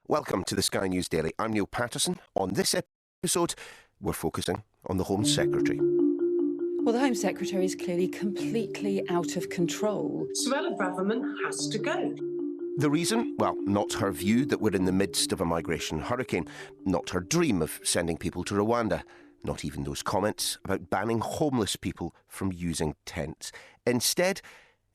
Welcome to the Sky News Daily. I'm Neil Paterson. On this episode, we're focusing on the Home Secretary. Well, the Home Secretary is clearly completely out of control. Suella Braverman has to go. The reason? Well, not her view that we're in the midst of a migration hurricane, not her dream of sending people to Rwanda, not even those comments about banning homeless people from using tents. Instead,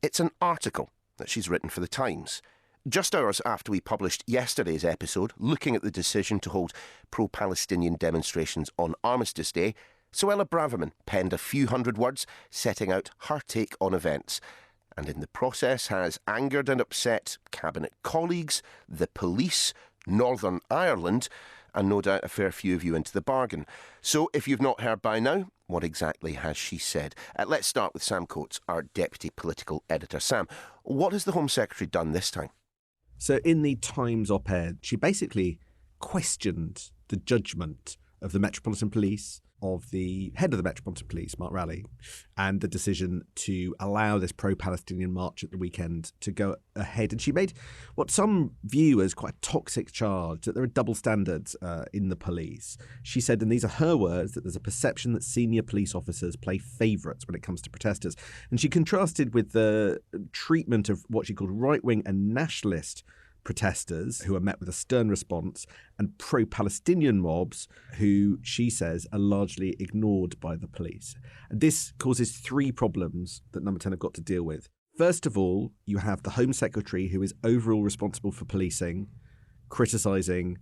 it's an article that she's written for The Times. Just hours after we published yesterday's episode, looking at the decision to hold pro-Palestinian demonstrations on Armistice Day, Suella Braverman penned a few hundred words setting out her take on events, and in the process has angered and upset cabinet colleagues, the police, Northern Ireland, and no doubt a fair few of you into the bargain. So if you've not heard by now, what exactly has she said? Let's start with Sam Coates, our Deputy Political Editor. Sam, what has the Home Secretary done this time? So in the Times op-ed, she basically questioned the judgment of the Metropolitan Police, of the head of the Metropolitan Police, Mark Rowley, and the decision to allow this pro-Palestinian march at the weekend to go ahead. And she made what some view as quite a toxic charge, that there are double standards in the police. She said, and these are her words, that there's a perception that senior police officers play favourites when it comes to protesters. And she contrasted with the treatment of what she called right-wing and nationalist protesters, who are met with a stern response, and pro-Palestinian mobs who, she says, are largely ignored by the police. And this causes three problems that Number 10 have got to deal with. First of all, you have the Home Secretary, who is overall responsible for policing, criticising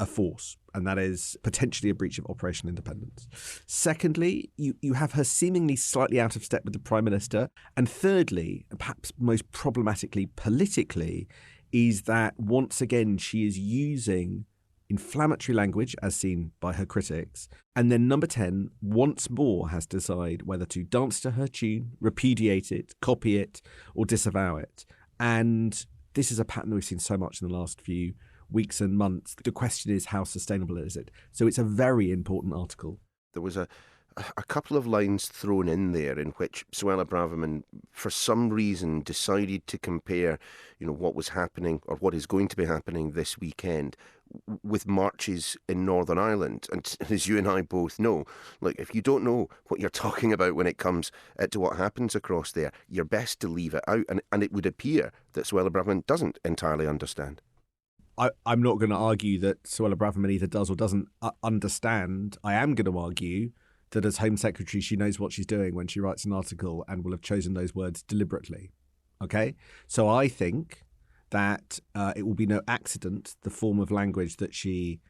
a force, and that is potentially a breach of operational independence. Secondly, you have her seemingly slightly out of step with the Prime Minister. And thirdly, and perhaps most problematically politically, is that once again she is using inflammatory language as seen by her critics, and then Number 10 once more has to decide whether to dance to her tune, repudiate it, copy it, or disavow it. And this is a pattern we've seen so much in the last few weeks and months. The question is, how sustainable is it? So it's a very important article. There was a couple of lines thrown in there in which Suella Braverman, for some reason, decided to compare, what was happening or what is going to be happening this weekend with marches in Northern Ireland. And as you and I both know, if you don't know what you're talking about when it comes to what happens across there, you're best to leave it out. And it would appear that Suella Braverman doesn't entirely understand. I'm not going to argue that Suella Braverman either does or doesn't understand. I am going to argue that as Home Secretary, she knows what she's doing when she writes an article and will have chosen those words deliberately. Okay? So I think that it will be no accident, the form of language that she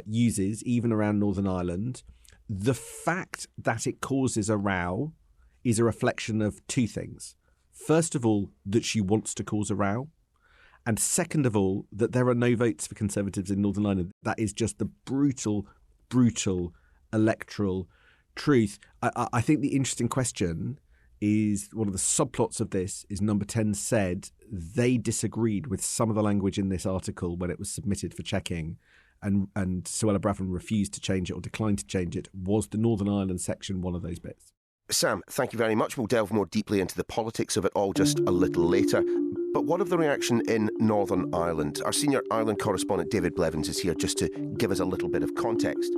uses, even around Northern Ireland. The fact that it causes a row is a reflection of two things. First of all, that she wants to cause a row. And second of all, that there are no votes for Conservatives in Northern Ireland. That is just the brutal electoral truth. I think the interesting question is, one of the subplots of this is Number 10 said they disagreed with some of the language in this article when it was submitted for checking, and Suella Braverman refused to change it or declined to change it. Was the Northern Ireland section one of those bits? Sam, thank you very much. We'll delve more deeply into the politics of it all just a little later. But what of the reaction in Northern Ireland? Our senior Ireland correspondent David Blevins is here just to give us a little bit of context.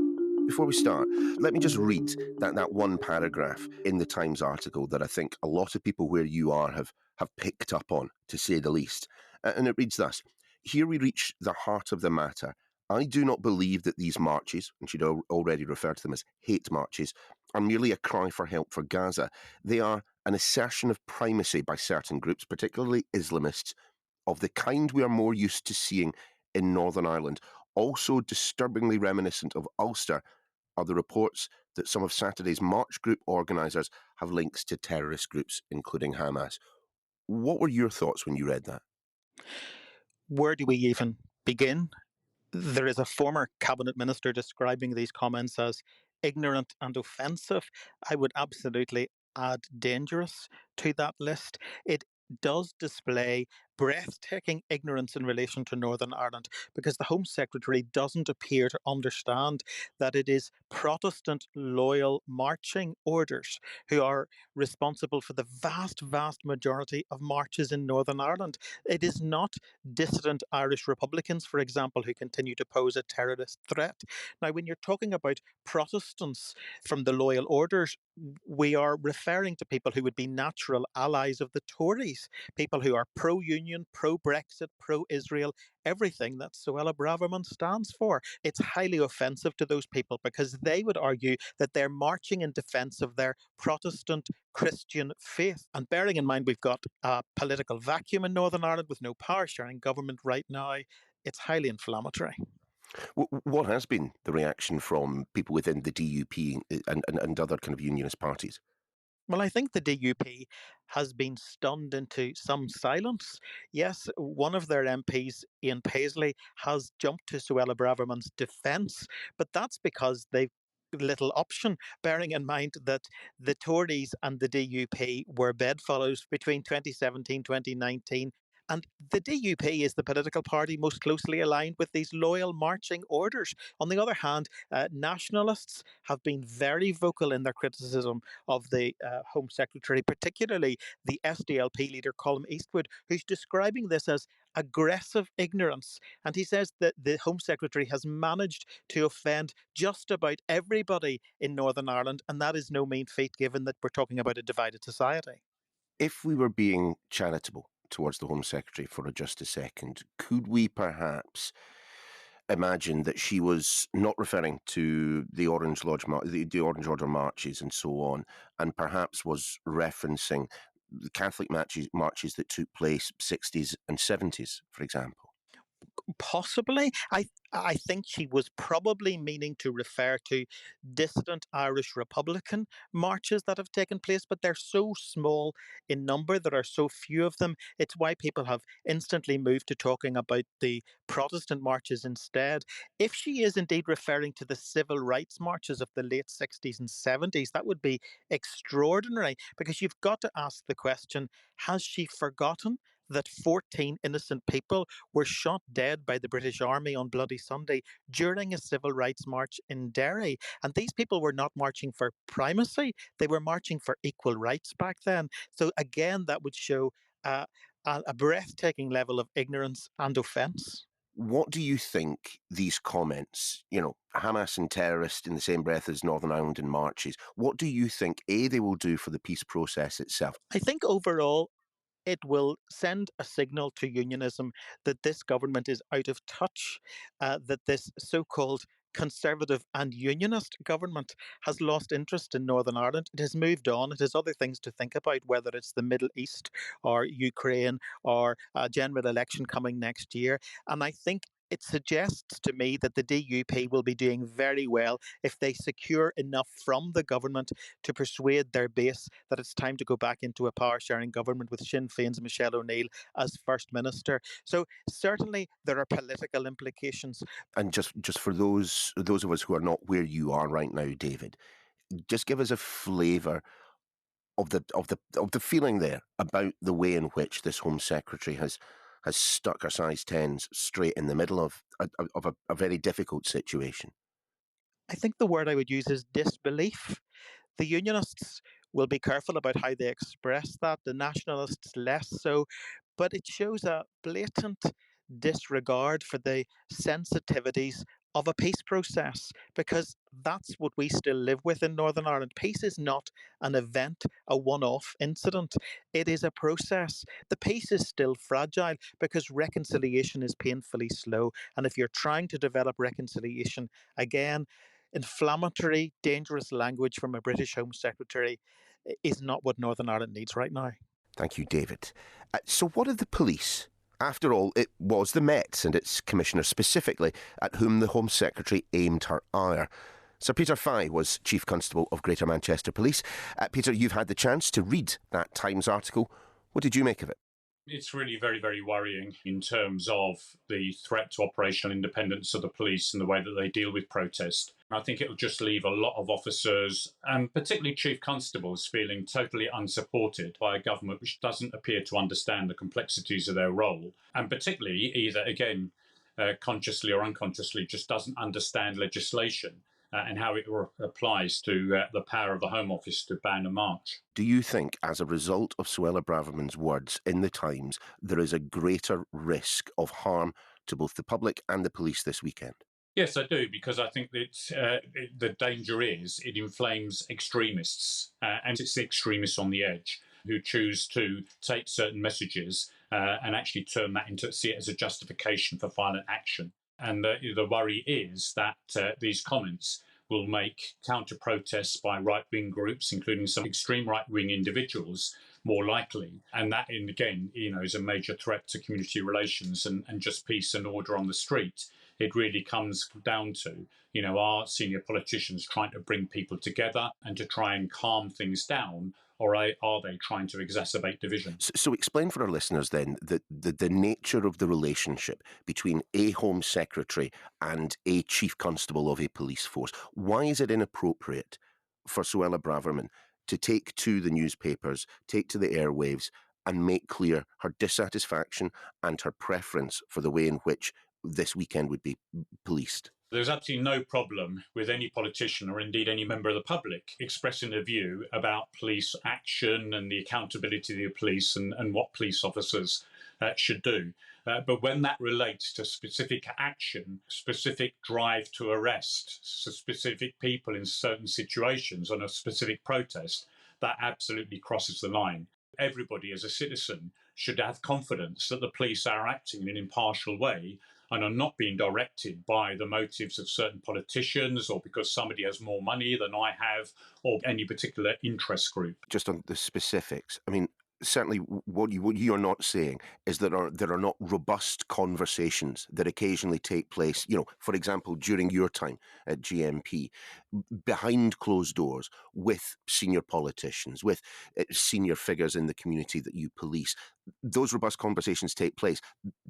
Before we start, let me just read that one paragraph in the Times article that I think a lot of people where you are have picked up on, to say the least. And it reads thus: "Here we reach the heart of the matter. I do not believe that these marches," and she'd already referred to them as hate marches, "are merely a cry for help for Gaza. They are an assertion of primacy by certain groups, particularly Islamists, of the kind we are more used to seeing in Northern Ireland. Also disturbingly reminiscent of Ulster are the reports that some of Saturday's march group organisers have links to terrorist groups, including Hamas." What were your thoughts when you read that? Where do we even begin? There is a former cabinet minister describing these comments as ignorant and offensive. I would absolutely add dangerous to that list. It does display breathtaking ignorance in relation to Northern Ireland, because the Home Secretary doesn't appear to understand that it is Protestant loyal marching orders who are responsible for the vast, vast majority of marches in Northern Ireland. It is not dissident Irish Republicans, for example, who continue to pose a terrorist threat. Now, when you're talking about Protestants from the loyal orders, we are referring to people who would be natural allies of the Tories, people who are pro-union, pro-Brexit, pro-Israel, everything that Suella Braverman stands for. It's highly offensive to those people because they would argue that they're marching in defence of their Protestant Christian faith. And bearing in mind we've got a political vacuum in Northern Ireland with no power-sharing government right now, it's highly inflammatory. What has been the reaction from people within the DUP and other kind of unionist parties? Well, I think the DUP has been stunned into some silence. Yes, one of their MPs, Ian Paisley, has jumped to Suella Braverman's defence, but that's because they've little option, bearing in mind that the Tories and the DUP were bedfellows between 2017 2019. And the DUP is the political party most closely aligned with these loyal marching orders. On the other hand, nationalists have been very vocal in their criticism of the Home Secretary, particularly the SDLP leader, Colm Eastwood, who's describing this as aggressive ignorance. And he says that the Home Secretary has managed to offend just about everybody in Northern Ireland, and that is no mean feat given that we're talking about a divided society. If we were being charitable towards the Home Secretary for just a second, could we perhaps imagine that she was not referring to the Orange Lodge, the Orange Order marches and so on, and perhaps was referencing the Catholic marches that took place 60s and 70s, for example? Possibly. I think she was probably meaning to refer to dissident Irish Republican marches that have taken place, but they're so small in number, there are so few of them. It's why people have instantly moved to talking about the Protestant marches instead. If she is indeed referring to the civil rights marches of the late 60s and 70s, that would be extraordinary, because you've got to ask the question, has she forgotten that 14 innocent people were shot dead by the British Army on Bloody Sunday during a civil rights march in Derry? And these people were not marching for primacy, they were marching for equal rights back then. So again, that would show a breathtaking level of ignorance and offence. What do you think these comments, Hamas and terrorists in the same breath as Northern Ireland and marches, what do you think, A, they will do for the peace process itself? I think overall, it will send a signal to unionism that this government is out of touch, that this so-called Conservative and Unionist government has lost interest in Northern Ireland. It has moved on. It has other things to think about, whether it's the Middle East or Ukraine or a general election coming next year. And I think it suggests to me that the DUP will be doing very well if they secure enough from the government to persuade their base that it's time to go back into a power-sharing government with Sinn Féin's Michelle O'Neill as First Minister. So certainly there are political implications. And just for those of us who are not where you are right now, David, just give us a flavour of the feeling there about the way in which this Home Secretary has stuck her size 10s straight in the middle of a very difficult situation. I think the word I would use is disbelief. The unionists will be careful about how they express that, the nationalists less so, but it shows a blatant disregard for the sensitivities of a peace process, because that's what we still live with in Northern Ireland. Peace is not an event, a one-off incident. It is a process. The peace is still fragile because reconciliation is painfully slow. And if you're trying to develop reconciliation, again, inflammatory, dangerous language from a British Home Secretary is not what Northern Ireland needs right now. Thank you, David. So what of the police? After all, it was the Met and its commissioner specifically at whom the Home Secretary aimed her ire. Sir Peter Fye was Chief Constable of Greater Manchester Police. Peter, you've had the chance to read that Times article. What did you make of it? It's really very, very worrying in terms of the threat to operational independence of the police and the way that they deal with protest. I think it will just leave a lot of officers, and particularly chief constables, feeling totally unsupported by a government which doesn't appear to understand the complexities of their role, and particularly either, again, consciously or unconsciously, just doesn't understand legislation and how it applies to the power of the Home Office to ban a march. Do you think, as a result of Suella Braverman's words in the Times, there is a greater risk of harm to both the public and the police this weekend? Yes, I do, because I think that the danger is it inflames extremists, and it's the extremists on the edge who choose to take certain messages and actually turn that into, see it as a justification for violent action. And the worry is that these comments will make counter-protests by right-wing groups, including some extreme right-wing individuals, more likely. And that, again, is a major threat to community relations and just peace and order on the street. It really comes down to, are senior politicians trying to bring people together and to try and calm things down, or are they trying to exacerbate division? So explain for our listeners then the nature of the relationship between a Home Secretary and a Chief Constable of a police force. Why is it inappropriate for Suella Braverman to take to the newspapers, take to the airwaves and make clear her dissatisfaction and her preference for the way in which this weekend would be policed? There's absolutely no problem with any politician or indeed any member of the public expressing a view about police action and the accountability of the police and what police officers should do. But when that relates to specific action, specific drive to arrest specific people in certain situations on a specific protest, that absolutely crosses the line. Everybody as a citizen should have confidence that the police are acting in an impartial way and are not being directed by the motives of certain politicians or because somebody has more money than I have or any particular interest group. Just on the specifics, I mean, certainly what you are not saying is that there are not robust conversations that occasionally take place, for example, during your time at GMP, behind closed doors with senior politicians, with senior figures in the community that you police. Those robust conversations take place,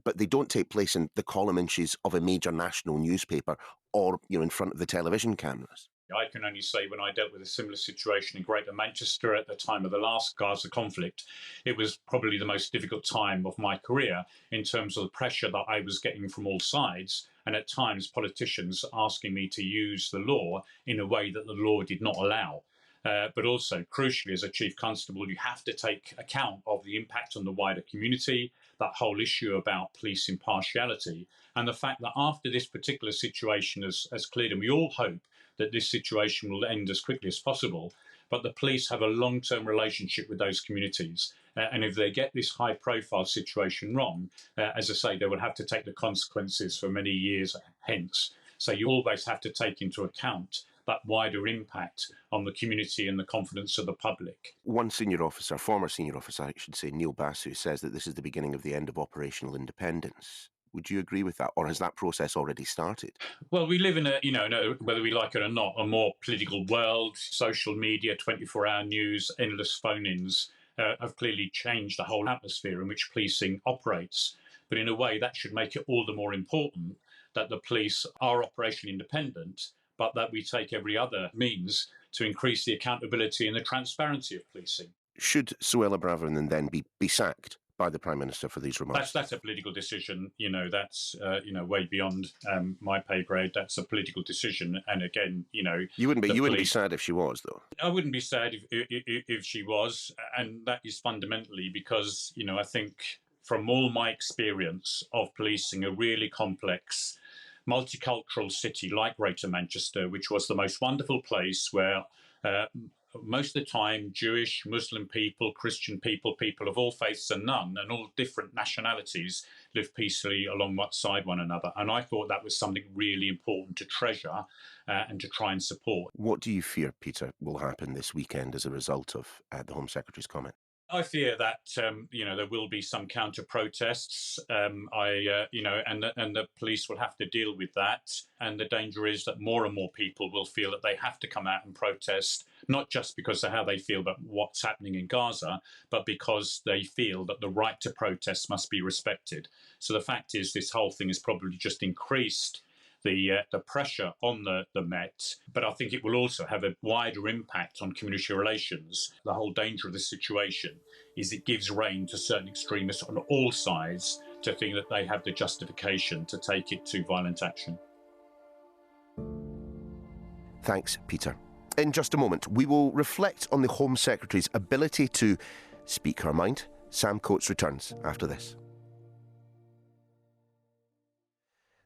but they don't take place in the column inches of a major national newspaper or, in front of the television cameras. I can only say when I dealt with a similar situation in Greater Manchester at the time of the last Gaza conflict, it was probably the most difficult time of my career in terms of the pressure that I was getting from all sides, and at times politicians asking me to use the law in a way that the law did not allow. But also, crucially, as a chief constable, you have to take account of the impact on the wider community, that whole issue about police impartiality, and the fact that after this particular situation has cleared, and we all hope that this situation will end as quickly as possible, but the police have a long-term relationship with those communities. And if they get this high-profile situation wrong, as I say, they will have to take the consequences for many years hence. So you always have to take into account that wider impact on the community and the confidence of the public. One senior officer, former senior officer, I should say, Neil Basu, says that this is the beginning of the end of operational independence. Would you agree with that, or has that process already started? Well, we live in whether we like it or not, a more political world. Social media, 24-hour news, endless phone-ins have clearly changed the whole atmosphere in which policing operates. But in a way, that should make it all the more important that the police are operationally independent, but that we take every other means to increase the accountability and the transparency of policing. Should Suella Braverman then be sacked by the Prime Minister for these remarks? That's a political decision. That's way beyond my pay grade. That's a political decision. And again, you wouldn't be sad if she was, though. I wouldn't be sad if she was, and that is fundamentally because I think from all my experience of policing a really complex, multicultural city like Greater Manchester, which was the most wonderful place where most of the time Jewish, Muslim people, Christian people of all faiths and none, and all different nationalities live peacefully alongside one another. And I thought that was something really important to treasure and to try and support. What do you fear, Peter, will happen this weekend as a result of the Home Secretary's comment? I fear that there will be some counter protests. And the police will have to deal with that. And the danger is that more and more people will feel that they have to come out and protest not just because of how they feel about what's happening in Gaza, but because they feel that the right to protest must be respected. So the fact is, this whole thing has probably just increased the pressure on the Met, but I think it will also have a wider impact on community relations. The whole danger of this situation is it gives rein to certain extremists on all sides to think that they have the justification to take it to violent action. Thanks, Peter. In just a moment, we will reflect on the Home Secretary's ability to speak her mind. Sam Coates returns after this.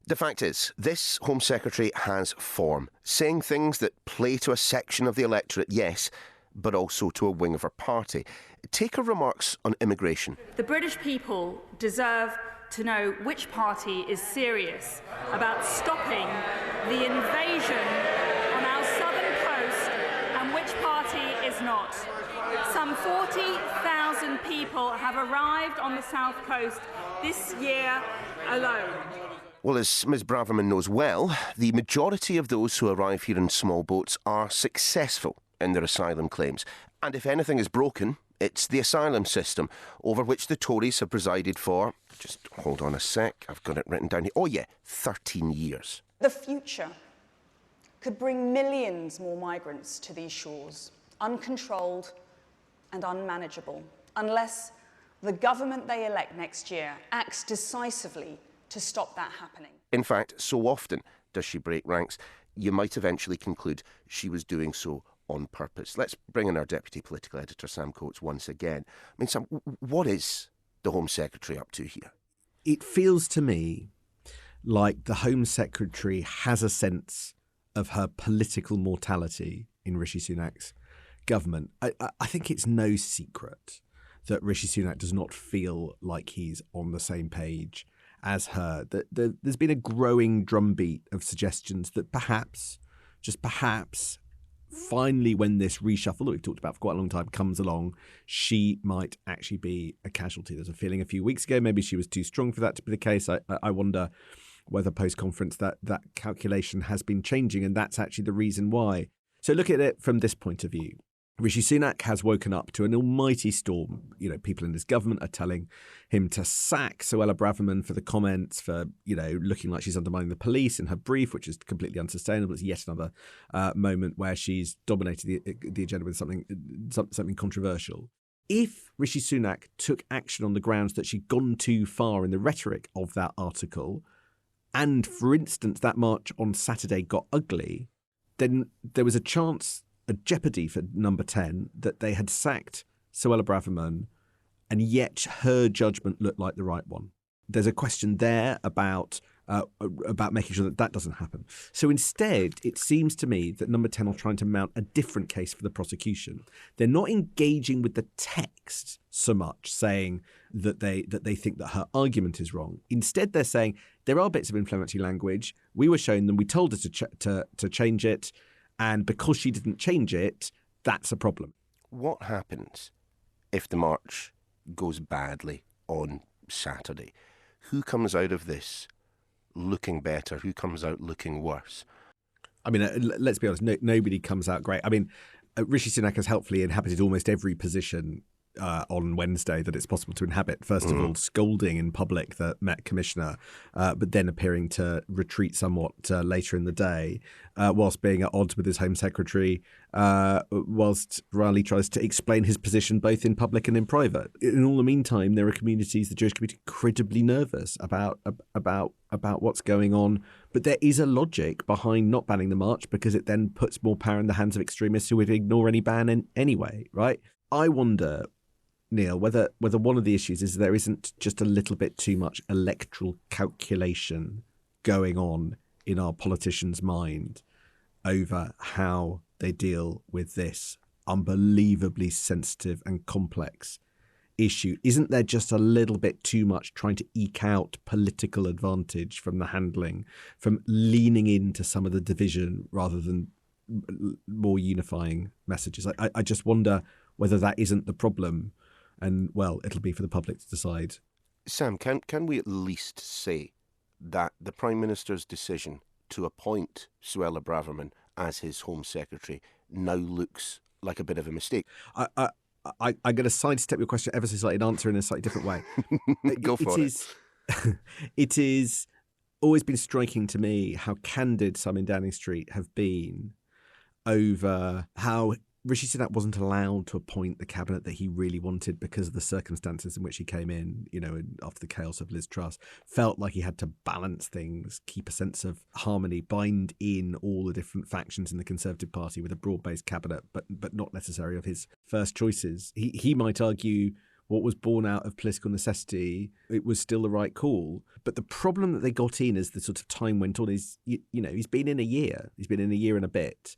The fact is, this Home Secretary has form, saying things that play to a section of the electorate, yes, but also to a wing of her party. Take her remarks on immigration. The British people deserve to know which party is serious about stopping the invasion on our southern coast and which party is not. Some 40,000 people have arrived on the south coast this year alone. Well, as Ms Braverman knows well, the majority of those who arrive here in small boats are successful in their asylum claims. And if anything is broken, it's the asylum system, over which the Tories have presided for, just hold on a sec, I've got it written down here, 13 years. The future could bring millions more migrants to these shores, uncontrolled and unmanageable, unless the government they elect next year acts decisively to stop that happening. In fact, so often does she break ranks, you might eventually conclude she was doing so on purpose. Let's bring in our Deputy Political Editor, Sam Coates, once again. I mean, Sam, what is the Home Secretary up to here? It feels to me like the Home Secretary has a sense of her political mortality in Rishi Sunak's government. I think it's no secret that Rishi Sunak does not feel like he's on the same page as her. There's been a growing drumbeat of suggestions that perhaps, just perhaps, finally when this reshuffle that we've talked about for quite a long time comes along, she might actually be a casualty. There's a feeling a few weeks ago maybe she was too strong for that to be the case. I wonder whether post-conference that calculation has been changing, and that's actually the reason why. So look at it from this point of view. Rishi Sunak has woken up to an almighty storm. You know, people in his government are telling him to sack Suella Braverman for the comments, for, you know, looking like she's undermining the police in her brief, which is completely unsustainable. It's yet another moment where she's dominated the agenda with something controversial. If Rishi Sunak took action on the grounds that she'd gone too far in the rhetoric of that article, and, for instance, that march on Saturday got ugly, then there was a jeopardy for Number 10 that they had sacked Suella Braverman, and yet her judgment looked like the right one. There's a question there about making sure that doesn't happen. So instead, it seems to me that Number 10 are trying to mount a different case for the prosecution. They're not engaging with the text so much, saying that they think that her argument is wrong. Instead, they're saying there are bits of inflammatory language. We were showing them. We told her to change it. And because she didn't change it, that's a problem. What happens if the march goes badly on Saturday? Who comes out of this looking better? Who comes out looking worse? I mean, let's be honest, nobody comes out great. I mean, Rishi Sunak has helpfully inhabited almost every position on Wednesday that it's possible to inhabit. First of all, scolding in public the Met Commissioner, but then appearing to retreat somewhat later in the day, whilst being at odds with his Home Secretary, whilst Riley tries to explain his position both in public and in private. In all the meantime, there are communities, the Jewish community, incredibly nervous about what's going on. But there is a logic behind not banning the march, because it then puts more power in the hands of extremists who would ignore any ban anyway, right? I wonder, Niall, whether one of the issues is there isn't just a little bit too much electoral calculation going on in our politicians' mind over how they deal with this unbelievably sensitive and complex issue. Isn't there just a little bit too much trying to eke out political advantage from the handling, from leaning into some of the division rather than more unifying messages? I just wonder whether that isn't the problem. And, well, it'll be for the public to decide. Sam, can we at least say that the Prime Minister's decision to appoint Suella Braverman as his Home Secretary now looks like a bit of a mistake. I'm going to sidestep your question ever so slightly and answer in a slightly different way. Go for it. It is always been striking to me how candid some in Downing Street have been over how Rishi Sunak wasn't allowed to appoint the cabinet that he really wanted because of the circumstances in which he came in, after the chaos of Liz Truss. Felt like he had to balance things, keep a sense of harmony, bind in all the different factions in the Conservative Party with a broad-based cabinet, but not necessarily of his first choices. He might argue what was born out of political necessity, it was still the right call. But the problem that they got in as the sort of time went on is, he's been in a year. He's been in a year and a bit.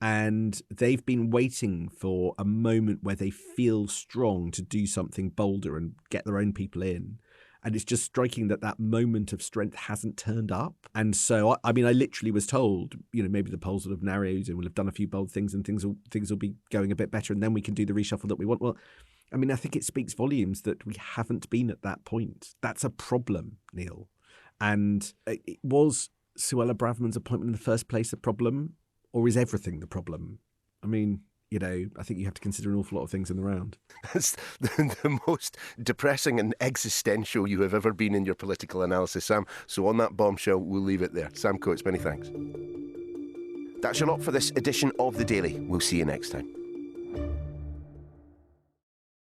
And they've been waiting for a moment where they feel strong to do something bolder and get their own people in. And it's just striking that moment of strength hasn't turned up. And so, I literally was told, maybe the polls will have narrowed and we'll have done a few bold things and things will be going a bit better and then we can do the reshuffle that we want. Well, I think it speaks volumes that we haven't been at that point. That's a problem, Neil. And it was Suella Braverman's appointment in the first place a problem? Or is everything the problem? I think you have to consider an awful lot of things in the round. That's the most depressing and existential you have ever been in your political analysis, Sam. So on that bombshell, we'll leave it there. Sam Coates, many thanks. That's your lot for this edition of The Daily. We'll see you next time.